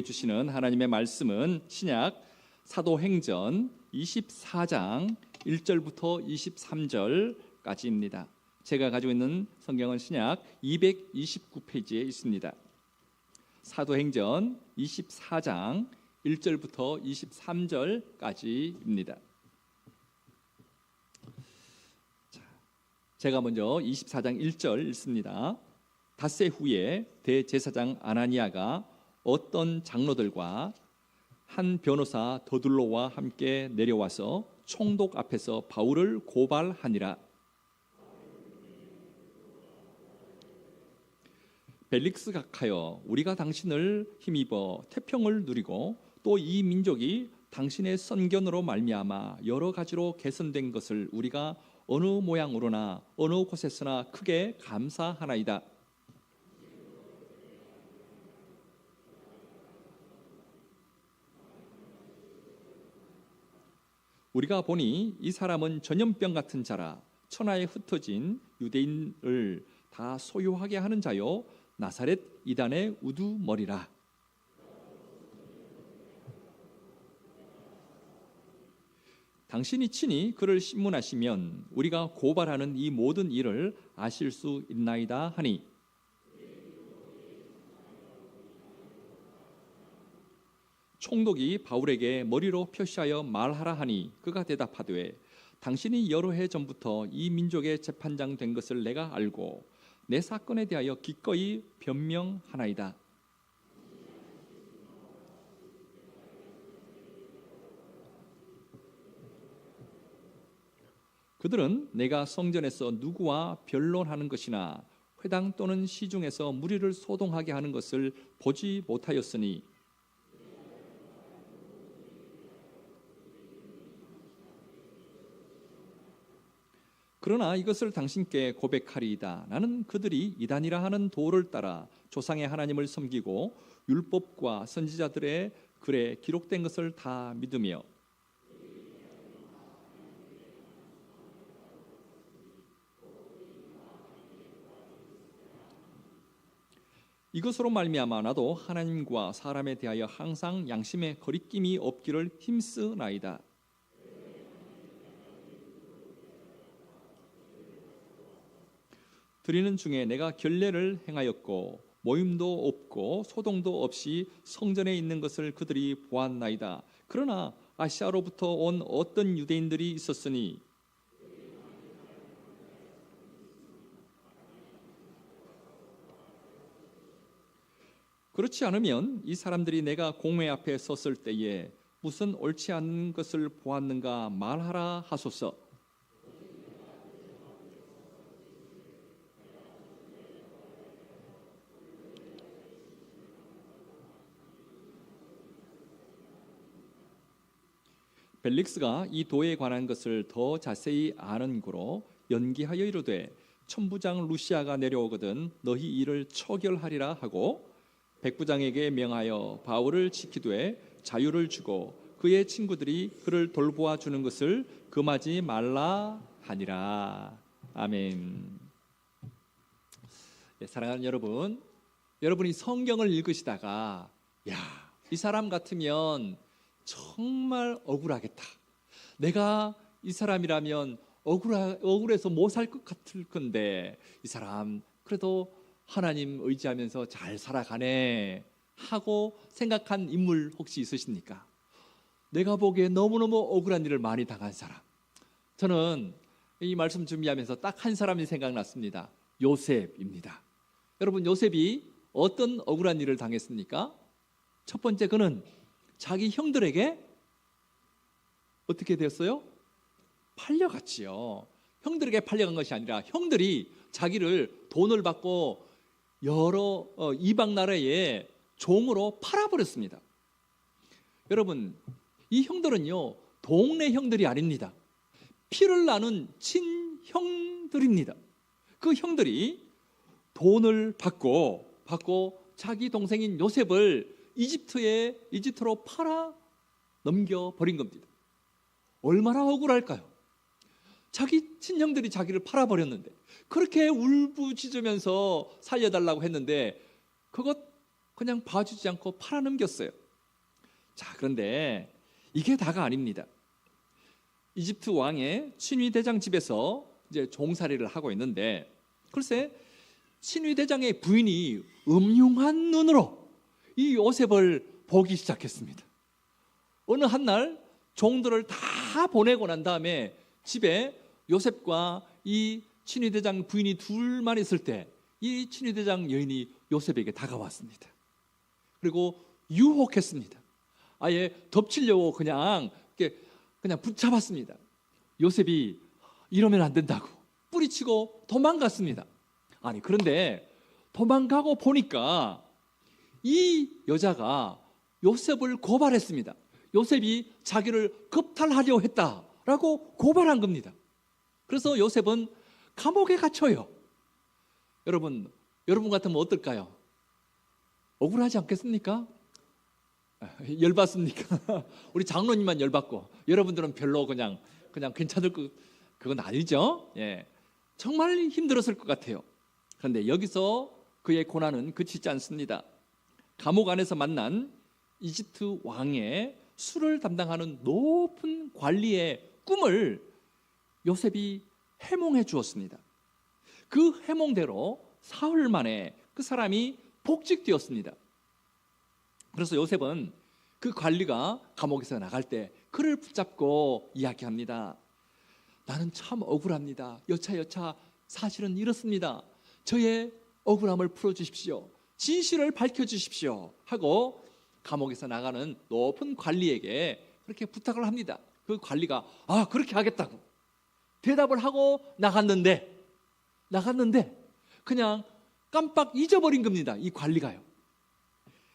주시는 하나님의 말씀은 신약 사도행전 24장 1절부터 23절까지입니다. 제가 가지고 있는 성경은 신약 229페이지에 있습니다. 사도행전 24장 1절부터 23절까지입니다. 제가 먼저 24장 1절 읽습니다. 닷새 후에 대제사장 아나니아가 어떤 장로들과 한 변호사 더둘로와 함께 내려와서 총독 앞에서 바울을 고발하니라. 벨릭스 각하여, 우리가 당신을 힘입어 태평을 누리고 또 이 민족이 당신의 선견으로 말미암아 여러 가지로 개선된 것을 우리가 어느 모양으로나 어느 곳에서나 크게 감사하나이다. 우리가 보니 이 사람은 전염병 같은 자라, 천하에 흩어진 유대인을 다 소유하게 하는 자요, 나사렛 이단의 우두머리라. 당신이 친히 그를 신문하시면 우리가 고발하는 이 모든 일을 아실 수 있나이다 하니, 총독이 바울에게 머리로 표시하여 말하라 하니 그가 대답하되, 당신이 여러 해 전부터 이 민족의 재판장 된 것을 내가 알고 내 사건에 대하여 기꺼이 변명하나이다. 그들은 내가 성전에서 누구와 변론하는 것이나 회당 또는 시중에서 무리를 소동하게 하는 것을 보지 못하였으니, 그러나 이것을 당신께 고백하리이다. 나는 그들이 이단이라 하는 도를 따라 조상의 하나님을 섬기고 율법과 선지자들의 글에 기록된 것을 다 믿으며 이것으로 말미암아 나도 하나님과 사람에 대하여 항상 양심에 거리낌이 없기를 힘쓰나이다. 드리는 중에 내가 결례를 행하였고 모임도 없고 소동도 없이 성전에 있는 것을 그들이 보았나이다. 그러나 아시아로부터 온 어떤 유대인들이 있었으니 그렇지 않으면 이 사람들이 내가 공회 앞에 섰을 때에 무슨 옳지 않은 것을 보았는가 말하라 하소서. 벨릭스가 이 도에 관한 것을 더 자세히 아는 고로 연기하여 이르되, 천부장 루시아가 내려오거든 너희 일을 처결하리라 하고 백부장에게 명하여 바울을 지키되 자유를 주고 그의 친구들이 그를 돌보아 주는 것을 금하지 말라 하니라. 아멘. 사랑하는 여러분, 여러분이 성경을 읽으시다가 이 사람 같으면 정말 억울하겠다, 내가 이 사람이라면 억울해서 못 살 것 같을 건데 이 사람 그래도 하나님 의지하면서 잘 살아가네 하고 생각한 인물 혹시 있으십니까? 내가 보기에 너무너무 억울한 일을 많이 당한 사람, 저는 이 말씀 준비하면서 딱 한 사람이 생각났습니다. 요셉입니다. 여러분, 요셉이 어떤 억울한 일을 당했습니까? 첫 번째, 그는 자기 형들에게 어떻게 되었어요? 팔려갔지요. 형들에게 팔려간 것이 아니라 형들이 자기를 돈을 받고 여러 이방 나라의 종으로 팔아버렸습니다. 여러분, 이 형들은요 동네 형들이 아닙니다. 피를 나눈 친형들입니다. 그 형들이 돈을 받고 자기 동생인 요셉을 이집트로 팔아 넘겨버린 겁니다. 얼마나 억울할까요? 자기 친형들이 자기를 팔아버렸는데, 그렇게 울부짖으면서 살려달라고 했는데 그것 그냥 봐주지 않고 팔아넘겼어요. 자, 그런데 이게 다가 아닙니다. 이집트 왕의 친위대장 집에서 이제 종살이를 하고 있는데, 글쎄 친위대장의 부인이 음흉한 눈으로 이 요셉을 보기 시작했습니다. 어느 한날 종들을 다 보내고 난 다음에 집에 요셉과 이 친위대장 부인이 둘만 있을 때 이 친위대장 여인이 요셉에게 다가왔습니다. 그리고 유혹했습니다. 아예 덮치려고 그냥 붙잡았습니다. 요셉이 이러면 안 된다고 뿌리치고 도망갔습니다. 아니, 그런데 도망가고 보니까 이 여자가 요셉을 고발했습니다. 요셉이 자기를 겁탈하려 했다라고 고발한 겁니다. 그래서 요셉은 감옥에 갇혀요. 여러분 같으면 어떨까요? 억울하지 않겠습니까? 열받습니까? 우리 장로님만 열받고 여러분들은 별로 그냥 괜찮을 그건 아니죠. 예, 정말 힘들었을 것 같아요. 그런데 여기서 그의 고난은 그치지 않습니다. 감옥 안에서 만난 이집트 왕의 술을 담당하는 높은 관리의 꿈을 요셉이 해몽해 주었습니다. 그 해몽대로 사흘 만에 그 사람이 복직되었습니다. 그래서 요셉은 그 관리가 감옥에서 나갈 때 그를 붙잡고 이야기합니다. 나는 참 억울합니다. 여차 사실은 이렇습니다. 저의 억울함을 풀어주십시오. 진실을 밝혀주십시오 하고 감옥에서 나가는 높은 관리에게 그렇게 부탁을 합니다. 그 관리가 그렇게 하겠다고 대답을 하고 나갔는데 그냥 깜빡 잊어버린 겁니다. 이 관리가요.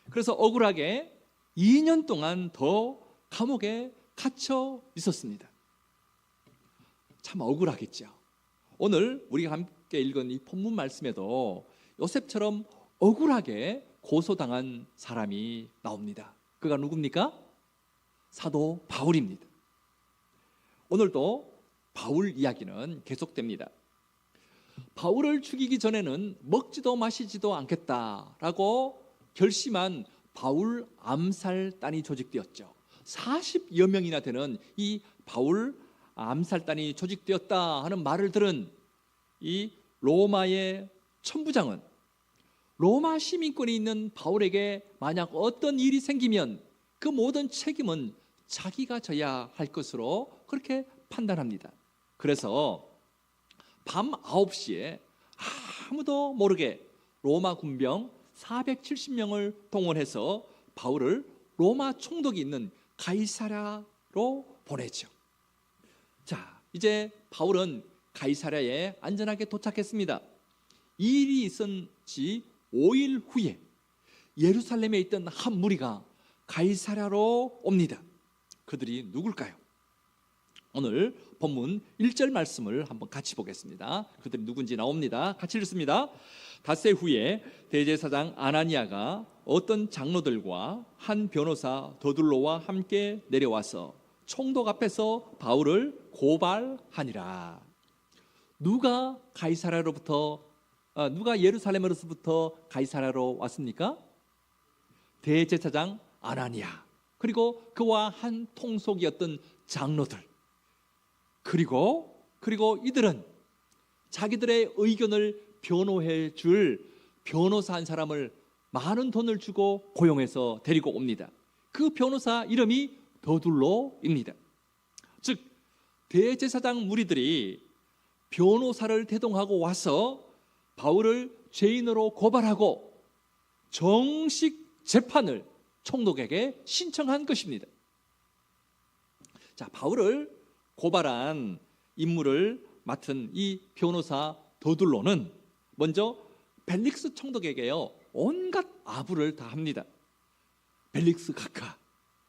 그래서 억울하게 2년 동안 더 감옥에 갇혀 있었습니다. 참 억울하겠죠. 오늘 우리가 함께 읽은 이 본문 말씀에도 요셉처럼 억울하게 고소당한 사람이 나옵니다. 그가 누굽니까? 사도 바울입니다. 오늘도 바울 이야기는 계속됩니다. 바울을 죽이기 전에는 먹지도 마시지도 않겠다라고 결심한 바울 암살단이 조직되었죠. 40여 명이나 되는 이 바울 암살단이 조직되었다 하는 말을 들은 이 로마의 천부장은 로마 시민권이 있는 바울에게 만약 어떤 일이 생기면 그 모든 책임은 자기가 져야 할 것으로 그렇게 판단합니다. 그래서 밤 9시에 아무도 모르게 로마 군병 470명을 동원해서 바울을 로마 총독이 있는 가이사랴로 보내죠. 자, 이제 바울은 가이사랴에 안전하게 도착했습니다. 이 일이 있은 지 5일 후에 예루살렘에 있던 한 무리가 가이사랴로 옵니다. 그들이 누굴까요? 오늘 본문 1절 말씀을 한번 같이 보겠습니다. 그들이 누군지 나옵니다. 같이 읽습니다. 닷새 후에 대제사장 아나니아가 어떤 장로들과 한 변호사 더둘로와 함께 내려와서 총독 앞에서 바울을 고발하니라. 누가 예루살렘으로부터 가이사랴로 왔습니까? 대제사장 아나니아, 그리고 그와 한 통속이었던 장로들, 그리고 이들은 자기들의 의견을 변호해 줄 변호사 한 사람을 많은 돈을 주고 고용해서 데리고 옵니다. 그 변호사 이름이 더둘로입니다. 즉 대제사장 무리들이 변호사를 대동하고 와서 바울을 죄인으로 고발하고 정식 재판을 총독에게 신청한 것입니다. 자, 바울을 고발한 임무를 맡은 이 변호사 더둘로는 먼저 벨릭스 총독에게요 온갖 아부를 다 합니다. 벨릭스 각하,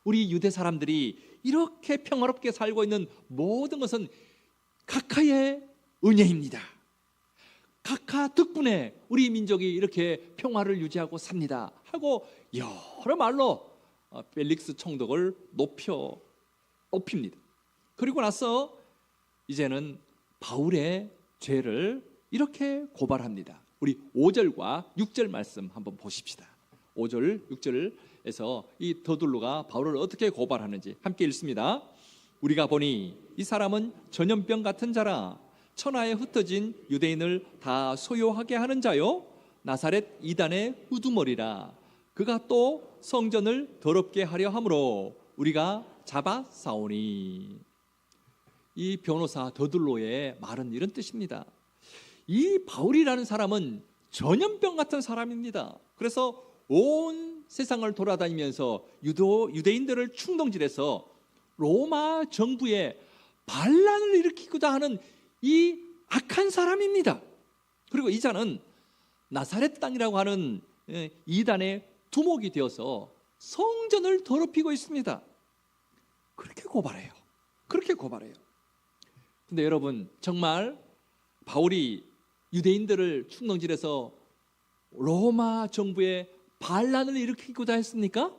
우리 유대 사람들이 이렇게 평화롭게 살고 있는 모든 것은 각하의 은혜입니다. 각하 덕분에 우리 민족이 이렇게 평화를 유지하고 삽니다 하고 여러 말로 벨릭스 총독을 높입니다. 그리고 나서 이제는 바울의 죄를 이렇게 고발합니다. 우리 5절과 6절 말씀 한번 보십시다. 5절, 6절에서 이 더둘로가 바울을 어떻게 고발하는지 함께 읽습니다. 우리가 보니 이 사람은 전염병 같은 자라 천하에 흩어진 유대인을 다 소요하게 하는 자요 나사렛 이단의 우두머리라. 그가 또 성전을 더럽게 하려 함으로 우리가 잡아 싸우니. 이 변호사 더둘로의 말은 이런 뜻입니다. 이 바울이라는 사람은 전염병 같은 사람입니다. 그래서 온 세상을 돌아다니면서 유대인들을 충동질해서 로마 정부에 반란을 일으키고자 하는 이 악한 사람입니다. 그리고 이 자는 나사렛 땅이라고 하는 이단의 두목이 되어서 성전을 더럽히고 있습니다. 그렇게 고발해요. 그렇게 고발해요. 근데 여러분, 정말 바울이 유대인들을 충동질해서 로마 정부에 반란을 일으키고자 했습니까?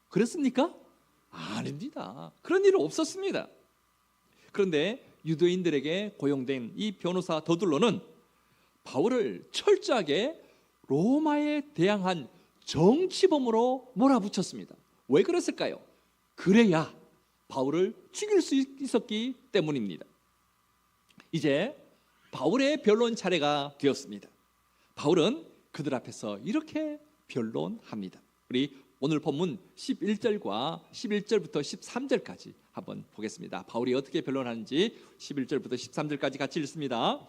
그랬습니까? 아닙니다. 그런 일은 없었습니다. 그런데 유대인들에게 고용된 이 변호사 더둘로는 바울을 철저하게 로마에 대항한 정치범으로 몰아붙였습니다. 왜 그랬을까요? 그래야 바울을 죽일 수 있었기 때문입니다. 이제 바울의 변론 차례가 되었습니다. 바울은 그들 앞에서 이렇게 변론합니다. 우리 오늘 본문 11절과 11절부터 13절까지 한번 보겠습니다. 바울이 어떻게 변론하는지 11절부터 13절까지 같이 읽습니다.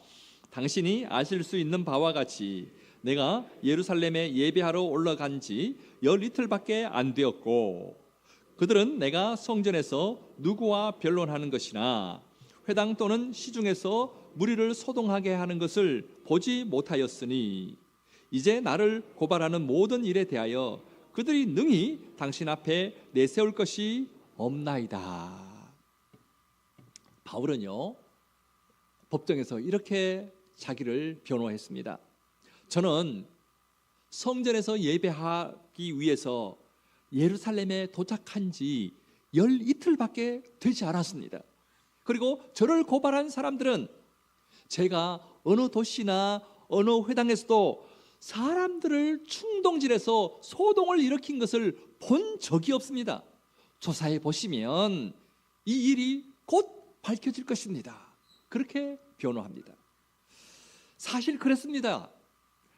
당신이 아실 수 있는 바와 같이 내가 예루살렘에 예배하러 올라간 지 열이틀밖에 안 되었고 그들은 내가 성전에서 누구와 변론하는 것이나 회당 또는 시중에서 무리를 소동하게 하는 것을 보지 못하였으니 이제 나를 고발하는 모든 일에 대하여 그들이 능히 당신 앞에 내세울 것이 없나이다. 바울은요, 법정에서 이렇게 자기를 변호했습니다. 저는 성전에서 예배하기 위해서 예루살렘에 도착한 지 열이틀밖에 되지 않았습니다. 그리고 저를 고발한 사람들은 제가 어느 도시나 어느 회당에서도 사람들을 충동질해서 소동을 일으킨 것을 본 적이 없습니다. 조사해 보시면 이 일이 곧 밝혀질 것입니다. 그렇게 변호합니다. 사실 그랬습니다.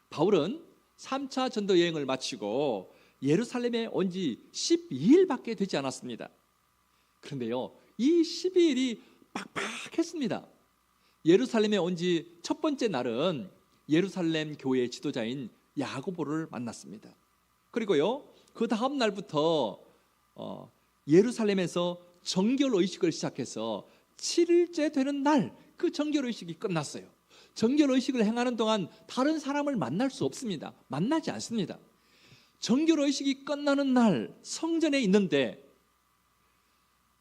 바울은 3차 전도 여행을 마치고 예루살렘에 온 지 12일밖에 되지 않았습니다. 그런데요, 이 12일이 빡빡했습니다. 예루살렘에 온 지 첫 번째 날은 예루살렘 교회 지도자인 야고보를 만났습니다. 그리고요, 그 다음 날부터 예루살렘에서 정결의식을 시작해서 7일째 되는 날 그 정결의식이 끝났어요. 정결의식을 행하는 동안 다른 사람을 만날 수 없습니다. 만나지 않습니다. 정결의식이 끝나는 날 성전에 있는데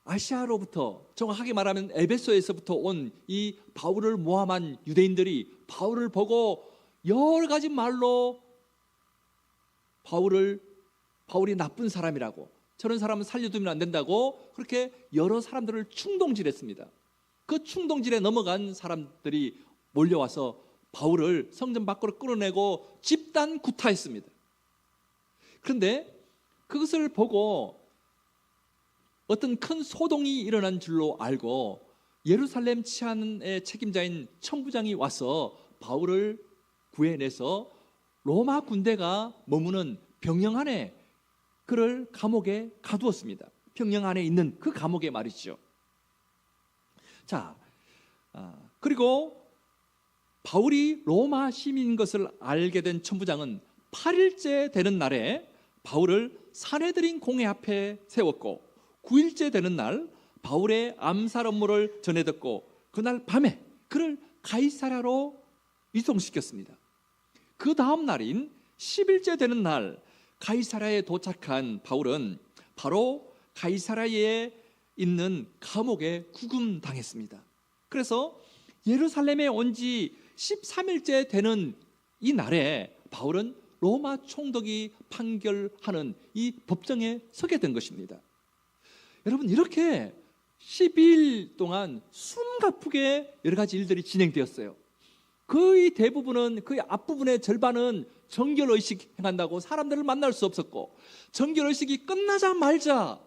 아시아로부터, 정확하게 말하면 에베소에서부터 온 이 바울을 모함한 유대인들이 바울을 보고 여러 가지 말로 바울이 나쁜 사람이라고, 저런 사람은 살려두면 안 된다고 그렇게 여러 사람들을 충동질했습니다. 그 충동질에 넘어간 사람들이 몰려와서 바울을 성전 밖으로 끌어내고 집단 구타했습니다. 그런데 그것을 보고 어떤 큰 소동이 일어난 줄로 알고 예루살렘 치안의 책임자인 천부장이 와서 바울을 구해내서 로마 군대가 머무는 병영 안에 그를 감옥에 가두었습니다. 병영 안에 있는 그 감옥에 말이죠. 자, 그리고 바울이 로마 시민인 것을 알게 된 천부장은 8일째 되는 날에 바울을 산헤드린 공회 앞에 세웠고 9일째 되는 날 바울의 암살 업무를 전해 듣고 그날 밤에 그를 가이사랴로 이송시켰습니다. 그 다음 날인 10일째 되는 날 가이사랴에 도착한 바울은 바로 가이사랴에 있는 감옥에 구금당했습니다. 그래서 예루살렘에 온 지 13일째 되는 이 날에 바울은 로마 총독이 판결하는 이 법정에 서게 된 것입니다. 여러분, 이렇게 12일 동안 숨가쁘게 여러 가지 일들이 진행되었어요. 거의 대부분은, 거의 앞부분의 절반은 정결의식 행한다고 사람들을 만날 수 없었고, 정결의식이 끝나자마자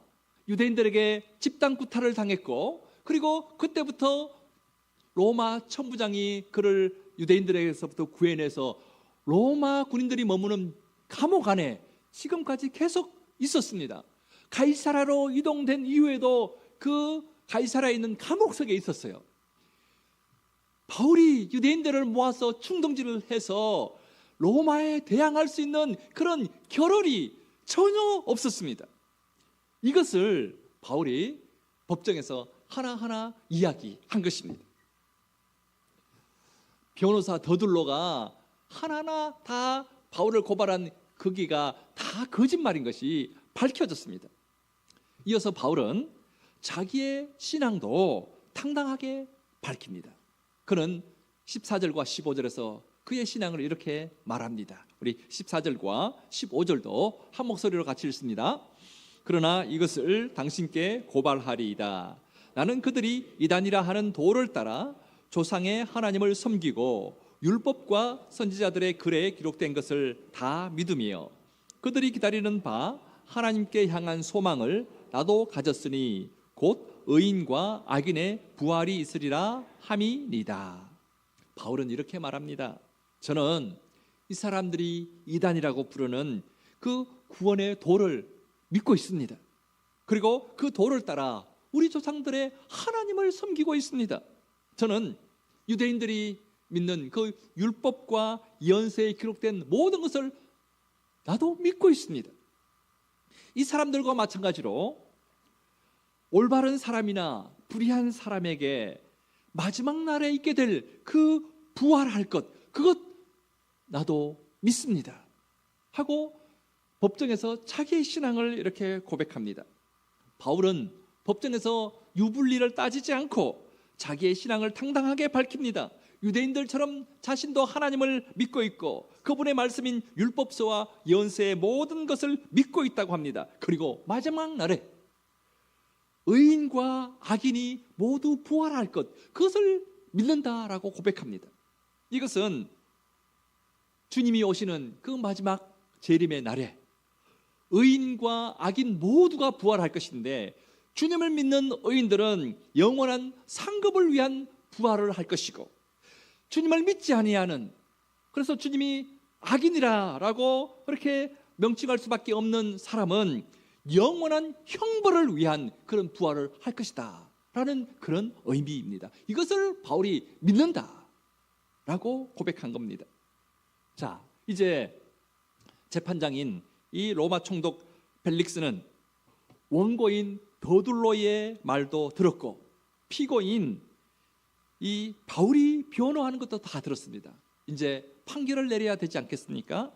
유대인들에게 집단 구타를 당했고, 그리고 그때부터 로마 천부장이 그를 유대인들에게서부터 구해내서 로마 군인들이 머무는 감옥 안에 지금까지 계속 있었습니다. 가이사라로 이동된 이후에도 그 가이사라에 있는 감옥석에 있었어요. 바울이 유대인들을 모아서 충동질을 해서 로마에 대항할 수 있는 그런 겨를이 전혀 없었습니다. 이것을 바울이 법정에서 하나하나 이야기한 것입니다. 변호사 더둘로가 하나하나 다 바울을 고발한 거기가 다 거짓말인 것이 밝혀졌습니다. 이어서 바울은 자기의 신앙도 당당하게 밝힙니다. 그는 14절과 15절에서 그의 신앙을 이렇게 말합니다. 우리 14절과 15절도 한 목소리로 같이 읽습니다. 그러나 이것을 당신께 고발하리이다. 나는 그들이 이단이라 하는 도를 따라 조상의 하나님을 섬기고 율법과 선지자들의 글에 기록된 것을 다 믿으며 그들이 기다리는 바 하나님께 향한 소망을 나도 가졌으니 곧 의인과 악인의 부활이 있으리라 함이니이다. 바울은 이렇게 말합니다. 저는 이 사람들이 이단이라고 부르는 그 구원의 도를 믿고 있습니다. 그리고 그 도를 따라 우리 조상들의 하나님을 섬기고 있습니다. 저는 유대인들이 믿는 그 율법과 예언서에 기록된 모든 것을 나도 믿고 있습니다. 이 사람들과 마찬가지로 올바른 사람이나 불의한 사람에게 마지막 날에 있게 될 그 부활할 것, 그것 나도 믿습니다 하고 법정에서 자기의 신앙을 이렇게 고백합니다. 바울은 법정에서 유불리를 따지지 않고 자기의 신앙을 당당하게 밝힙니다. 유대인들처럼 자신도 하나님을 믿고 있고 그분의 말씀인 율법서와 예언서의 모든 것을 믿고 있다고 합니다. 그리고 마지막 날에 의인과 악인이 모두 부활할 것, 그것을 믿는다라고 고백합니다. 이것은 주님이 오시는 그 마지막 재림의 날에 의인과 악인 모두가 부활할 것인데, 주님을 믿는 의인들은 영원한 상급을 위한 부활을 할 것이고, 주님을 믿지 아니하는, 그래서 주님이 악인이라고 그렇게 명칭할 수밖에 없는 사람은 영원한 형벌을 위한 그런 부활을 할 것이다 라는 그런 의미입니다. 이것을 바울이 믿는다라고 고백한 겁니다. 자, 이제 재판장인 이 로마 총독 벨릭스는 원고인 더둘로의 말도 들었고 피고인 이 바울이 변호하는 것도 다 들었습니다. 이제 판결을 내려야 되지 않겠습니까?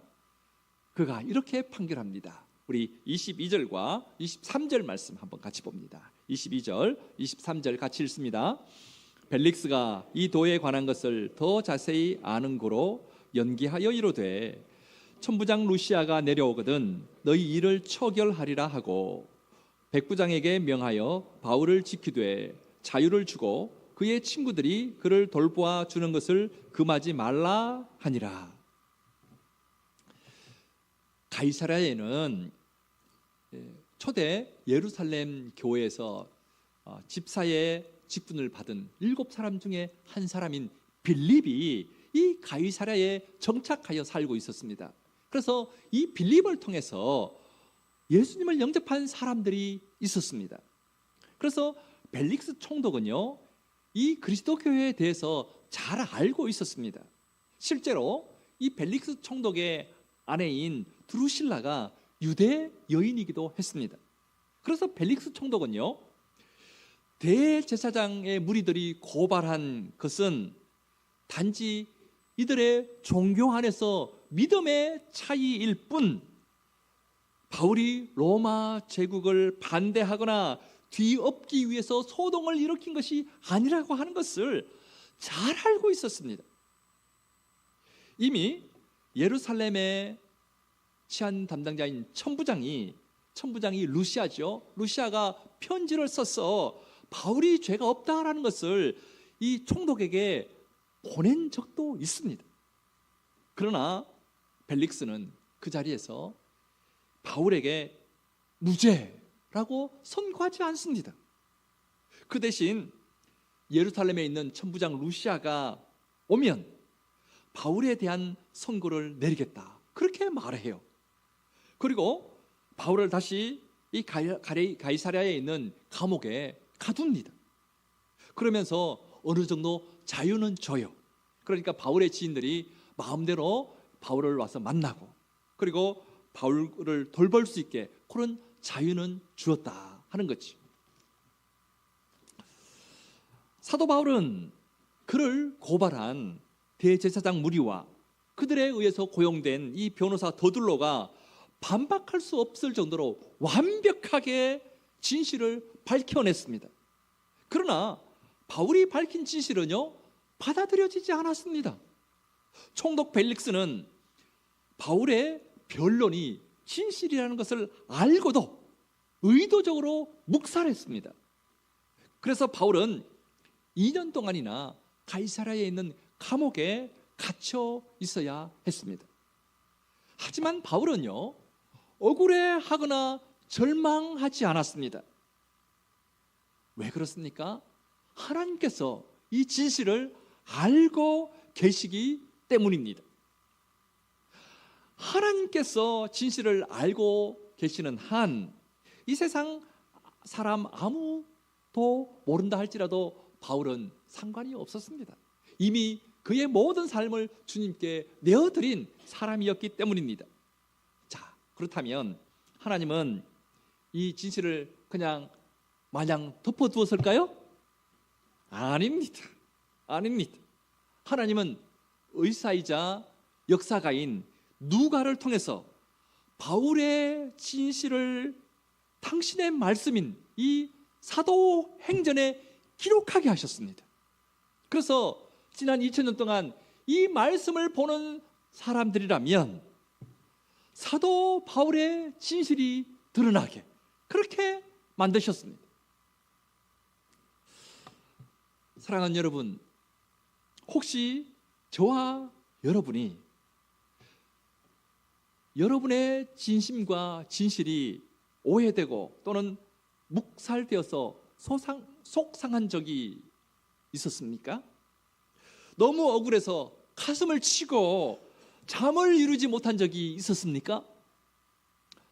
그가 이렇게 판결합니다. 우리 22절과 23절 말씀 한번 같이 봅니다. 22절, 23절 같이 읽습니다. 벨릭스가 이 도에 관한 것을 더 자세히 아는 고로 연기하여 이르되 천부장 루시아가 내려오거든 너희 일을 처결하리라 하고 백부장에게 명하여 바울을 지키되 자유를 주고 그의 친구들이 그를 돌보아 주는 것을 금하지 말라 하니라. 가이사랴에는 초대 예루살렘 교회에서 집사의 직분을 받은 7사람 중에 한 사람인 빌립이 이 가이사랴에 정착하여 살고 있었습니다. 그래서 이 빌립을 통해서 예수님을 영접한 사람들이 있었습니다. 그래서 벨릭스 총독은요, 이 그리스도 교회에 대해서 잘 알고 있었습니다. 실제로 이 벨릭스 총독의 아내인 드루실라가 유대 여인이기도 했습니다. 그래서 벨릭스 총독은요, 대제사장의 무리들이 고발한 것은 단지 이들의 종교 안에서 믿음의 차이일 뿐, 바울이 로마 제국을 반대하거나 뒤엎기 위해서 소동을 일으킨 것이 아니라고 하는 것을 잘 알고 있었습니다. 이미 예루살렘의 치안 담당자인 천부장이 루시아죠. 루시아가 편지를 써서 바울이 죄가 없다라는 것을 이 총독에게 보낸 적도 있습니다. 그러나 벨릭스는 그 자리에서 바울에게 무죄라고 선고하지 않습니다. 그 대신 예루살렘에 있는 천부장 루시아가 오면 바울에 대한 선고를 내리겠다, 그렇게 말해요. 그리고 바울을 다시 이 가이사랴에 있는 감옥에 가둡니다. 그러면서 어느 정도 자유는 줘요. 그러니까 바울의 지인들이 마음대로 바울을 와서 만나고, 그리고 바울을 돌볼 수 있게 그런 자유는 주었다 하는 거지. 사도 바울은 그를 고발한 대제사장 무리와 그들에 의해서 고용된 이 변호사 더둘로가 반박할 수 없을 정도로 완벽하게 진실을 밝혀냈습니다. 그러나 바울이 밝힌 진실은요, 받아들여지지 않았습니다. 총독 벨릭스는 바울의 변론이 진실이라는 것을 알고도 의도적으로 묵살했습니다. 그래서 바울은 2년 동안이나 가이사랴에 있는 감옥에 갇혀 있어야 했습니다. 하지만 바울은요, 억울해하거나 절망하지 않았습니다. 왜 그렇습니까? 하나님께서 이 진실을 알고 계시기 때문입니다. 하나님께서 진실을 알고 계시는 한, 이 세상 사람 아무도 모른다 할지라도 바울은 상관이 없었습니다. 이미 그의 모든 삶을 주님께 내어드린 사람이었기 때문입니다. 자, 그렇다면 하나님은 이 진실을 그냥 마냥 덮어두었을까요? 아닙니다. 아닙니다. 하나님은 의사이자 역사가인 누가를 통해서 바울의 진실을 당신의 말씀인 이 사도행전에 기록하게 하셨습니다. 그래서 지난 2000년 동안 이 말씀을 보는 사람들이라면 사도 바울의 진실이 드러나게 그렇게 만드셨습니다. 사랑하는 여러분, 혹시 저와 여러분이 여러분의 진심과 진실이 오해되고 또는 묵살되어서 속상한 적이 있었습니까? 너무 억울해서 가슴을 치고 잠을 이루지 못한 적이 있었습니까?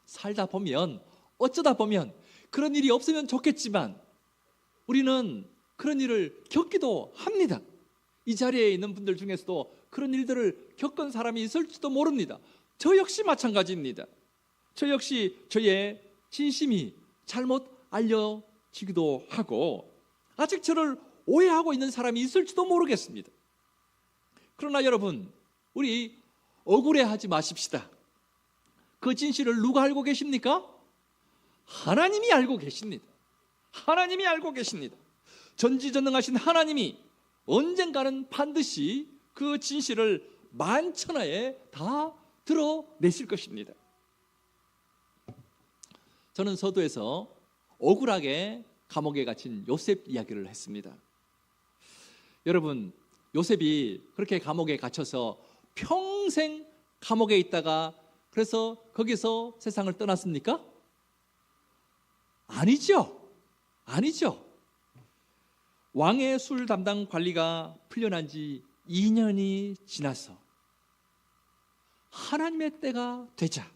살다 보면, 어쩌다 보면 그런 일이 없으면 좋겠지만 우리는 그런 일을 겪기도 합니다. 이 자리에 있는 분들 중에서도 그런 일들을 겪은 사람이 있을지도 모릅니다. 저 역시 마찬가지입니다. 저 역시 저의 진심이 잘못 알려지기도 하고 아직 저를 오해하고 있는 사람이 있을지도 모르겠습니다. 그러나 여러분, 우리 억울해하지 마십시다. 그 진실을 누가 알고 계십니까? 하나님이 알고 계십니다. 하나님이 알고 계십니다. 전지전능하신 하나님이 언젠가는 반드시 그 진실을 만천하에 다 드러내실 것입니다. 저는 서두에서 억울하게 감옥에 갇힌 요셉 이야기를 했습니다. 여러분, 요셉이 그렇게 감옥에 갇혀서 평생 감옥에 있다가 그래서 거기서 세상을 떠났습니까? 아니죠. 아니죠. 왕의 술 담당 관리가 풀려난 지 2년이 지나서 하나님의 때가 되자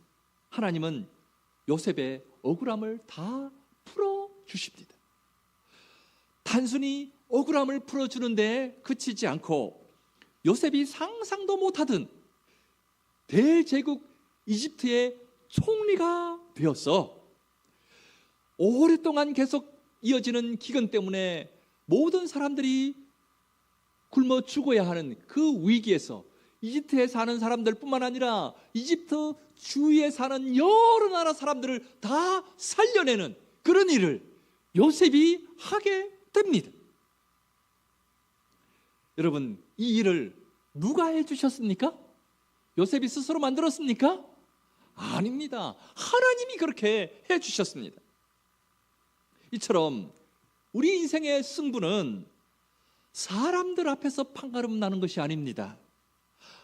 하나님은 요셉의 억울함을 다 풀어주십니다. 단순히 억울함을 풀어주는데 그치지 않고 요셉이 상상도 못하던 대제국 이집트의 총리가 되어서 오랫동안 계속 이어지는 기근 때문에 모든 사람들이 굶어 죽어야 하는 그 위기에서 이집트에 사는 사람들 뿐만 아니라 이집트 주위에 사는 여러 나라 사람들을 다 살려내는 그런 일을 요셉이 하게 됩니다. 여러분, 이 일을 누가 해주셨습니까? 요셉이 스스로 만들었습니까? 아닙니다. 하나님이 그렇게 해주셨습니다. 이처럼 우리 인생의 승부는 사람들 앞에서 판가름 나는 것이 아닙니다.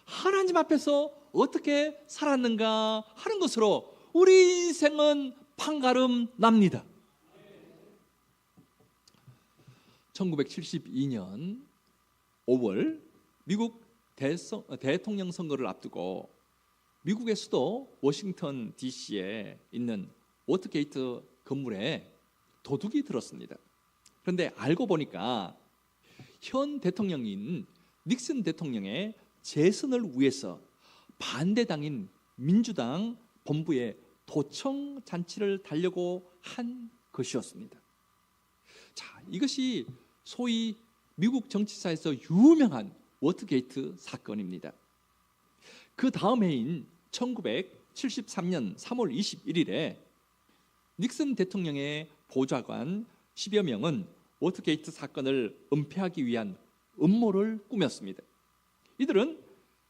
하나님 앞에서 어떻게 살았는가 하는 것으로 우리 인생은 판가름 납니다. 1972년 5월 미국 대통령 선거를 앞두고 미국의 수도 워싱턴 DC에 있는 워터게이트 건물에 도둑이 들었습니다. 그런데 알고 보니까 현 대통령인 닉슨 대통령의 재선을 위해서 반대당인 민주당 본부에 도청 잔치를 달려고 한 것이었습니다. 자, 이것이 소위 미국 정치사에서 유명한 워터게이트 사건입니다. 그 다음 해인 1973년 3월 21일에 닉슨 대통령의 보좌관 10여 명은 워터게이트 사건을 은폐하기 위한 음모를 꾸몄습니다. 이들은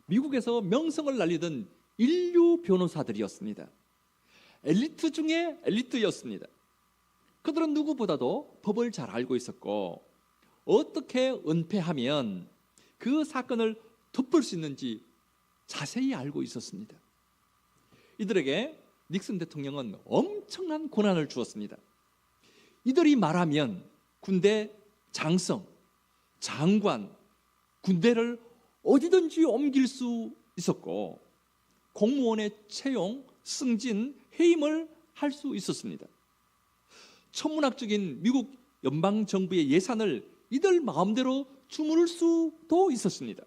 미국에서 명성을 날리던 인류 변호사들이었습니다. 엘리트 중에 엘리트였습니다. 그들은 누구보다도 법을 잘 알고 있었고 어떻게 은폐하면 그 사건을 덮을 수 있는지 자세히 알고 있었습니다. 이들에게 닉슨 대통령은 엄청난 권한을 주었습니다. 이들이 말하면 군대 장성, 장관, 군대를 어디든지 옮길 수 있었고 공무원의 채용, 승진, 해임을 할 수 있었습니다. 천문학적인 미국 연방정부의 예산을 이들 마음대로 주무를 수도 있었습니다.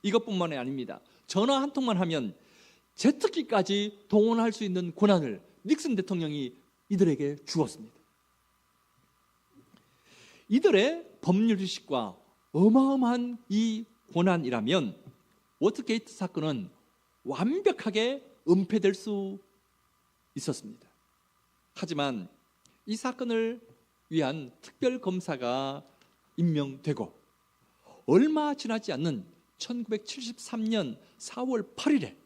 이것뿐만이 아닙니다. 전화 한 통만 하면 제트기까지 동원할 수 있는 권한을 닉슨 대통령이 이들에게 주었습니다. 이들의 법률의식과 어마어마한 이 권한이라면 워터게이트 사건은 완벽하게 은폐될 수 있었습니다. 하지만 이 사건을 위한 특별검사가 임명되고 얼마 지나지 않는 1973년 4월 8일에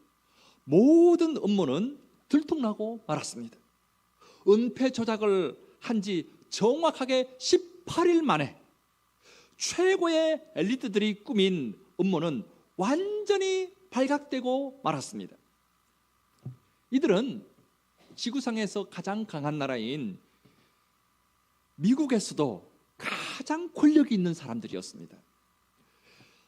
모든 음모는 들통나고 말았습니다. 은폐 조작을 한 지 정확하게 18일 만에 최고의 엘리트들이 꾸민 음모는 완전히 발각되고 말았습니다. 이들은 지구상에서 가장 강한 나라인 미국에서도 가장 권력이 있는 사람들이었습니다.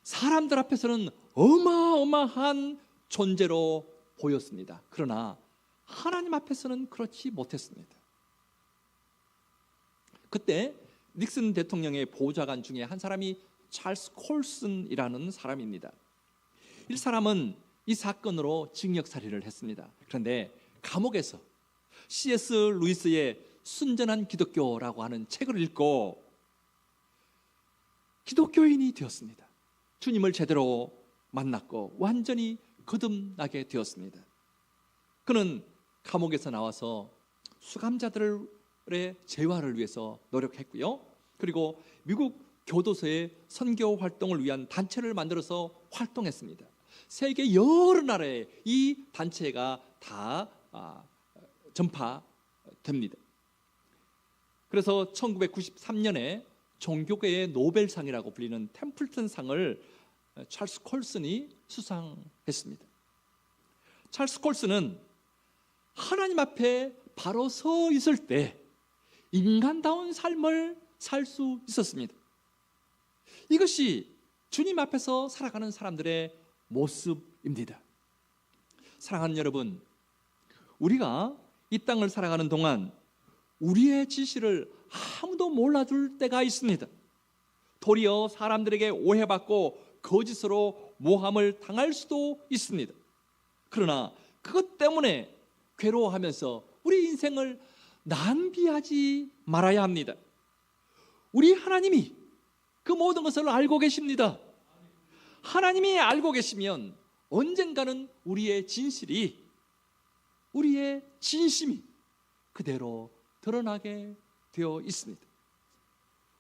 사람들 앞에서는 어마어마한 존재로 보였습니다. 그러나 하나님 앞에서는 그렇지 못했습니다. 그때 닉슨 대통령의 보좌관 중에 한 사람이 찰스 콜슨이라는 사람입니다. 이 사람은 이 사건으로 징역살이를 했습니다. 그런데 감옥에서 C.S. 루이스의 순전한 기독교라고 하는 책을 읽고 기독교인이 되었습니다. 주님을 제대로 만났고 완전히 거듭나게 되었습니다. 그는 감옥에서 나와서 수감자들의 재활을 위해서 노력했고요. 그리고 미국 교도소의 선교 활동을 위한 단체를 만들어서 활동했습니다. 세계 여러 나라에 이 단체가 다 전파됩니다. 그래서 1993년에 종교계의 노벨상이라고 불리는 템플턴상을 찰스 콜슨이 수상했습니다. 찰스 콜슨은 하나님 앞에 바로 서 있을 때 인간다운 삶을 살 수 있었습니다. 이것이 주님 앞에서 살아가는 사람들의 모습입니다. 사랑하는 여러분, 우리가 이 땅을 살아가는 동안 우리의 지시를 아무도 몰라줄 때가 있습니다. 도리어 사람들에게 오해받고 거짓으로 모함을 당할 수도 있습니다. 그러나 그것 때문에 괴로워하면서 우리 인생을 낭비하지 말아야 합니다. 우리 하나님이 그 모든 것을 알고 계십니다. 하나님이 알고 계시면 언젠가는 우리의 진실이, 우리의 진심이 그대로 드러나게 되어 있습니다.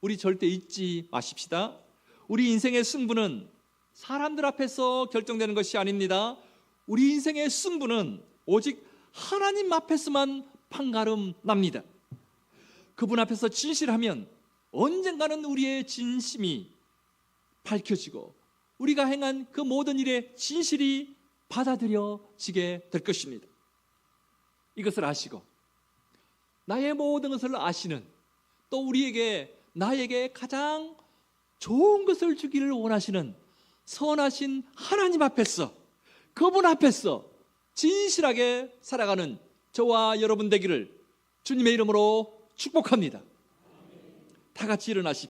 우리 절대 잊지 마십시다. 우리 인생의 승부는 사람들 앞에서 결정되는 것이 아닙니다. 우리 인생의 승부는 오직 하나님 앞에서만 판가름 납니다. 그분 앞에서 진실하면 언젠가는 우리의 진심이 밝혀지고 우리가 행한 그 모든 일에 진실이 받아들여지게 될 것입니다. 이것을 아시고 나의 모든 것을 아시는, 또 우리에게 나에게 가장 좋은 것을 주기를 원하시는 선하신 하나님 앞에서, 그분 앞에서 진실하게 살아가는 저와 여러분 되기를 주님의 이름으로 축복합니다. 다 같이 일어나십시오.